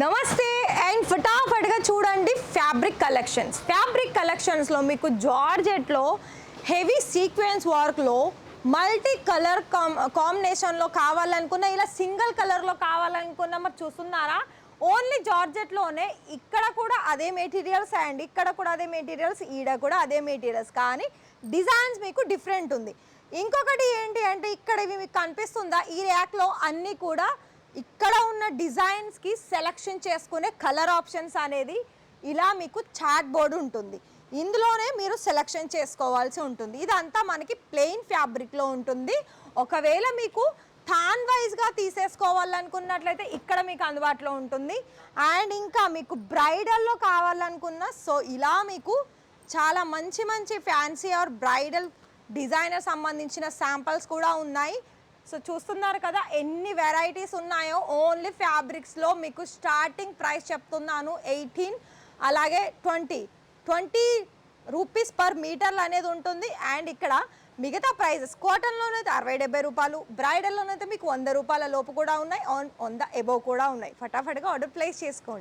నమస్తే అండ్ ఫటాఫట్గా చూడండి ఫ్యాబ్రిక్ కలెక్షన్స్లో మీకు జార్జెట్లో హెవీ సీక్వెన్స్ వర్క్లో మల్టీ కలర్ కాంబినేషన్లో కావాలనుకున్న ఇలా సింగిల్ కలర్లో కావాలనుకున్న మరి చూస్తున్నారా ఓన్లీ జార్జెట్లోనే ఇక్కడ కూడా అదే మెటీరియల్స్ అండ్ ఇక్కడ కూడా అదే మెటీరియల్స్ ఈడ కూడా అదే మెటీరియల్స్ కానీ డిజైన్స్ మీకు డిఫరెంట్ ఉంది. ఇంకొకటి ఏంటి అంటే ఇక్కడ ఇవి మీకు కనిపిస్తుందా ఈ ర్యాక్లో అన్నీ కూడా ఇక్కడ ఉన్న డిజైన్స్కి సెలెక్షన్ చేసుకునే కలర్ ఆప్షన్స్ అనేది ఇలా మీకు చాట్ బోర్డు ఉంటుంది. ఇందులోనే మీరు సెలెక్షన్ చేసుకోవాల్సి ఉంటుంది. ఇదంతా మనకి ప్లెయిన్ ఫ్యాబ్రిక్లో ఉంటుంది. ఒకవేళ మీకు థాన్ వైజ్గా తీసేసుకోవాలనుకున్నట్లయితే ఇక్కడ మీకు అందుబాటులో ఉంటుంది. అండ్ ఇంకా మీకు బ్రైడల్లో కావాలనుకున్న సో ఇలా మీకు చాలా మంచి మంచి ఫ్యాన్సీ ఆర్ బ్రైడల్ డిజైనర్ సంబంధించిన శాంపిల్స్ కూడా ఉన్నాయి. సో చూస్తున్నారు కదా ఎన్ని వెరైటీస్ ఉన్నాయో. ఓన్లీ ఫ్యాబ్రిక్స్లో మీకు స్టార్టింగ్ ప్రైస్ చెప్తున్నాను 18 అలాగే 20 రూపీస్ పర్ మీటర్లు అనేది ఉంటుంది. అండ్ ఇక్కడ మిగతా ప్రైజెస్ కాటన్లోనైతే 60-70 రూపాయలు, బ్రైడల్లోనైతే మీకు 100 రూపాయల లోపు కూడా ఉన్నాయి, 100 ఎబోవ్ కూడా ఉన్నాయి. ఫటాఫట్గా ఆర్డర్ ప్లేస్ చేసుకోండి.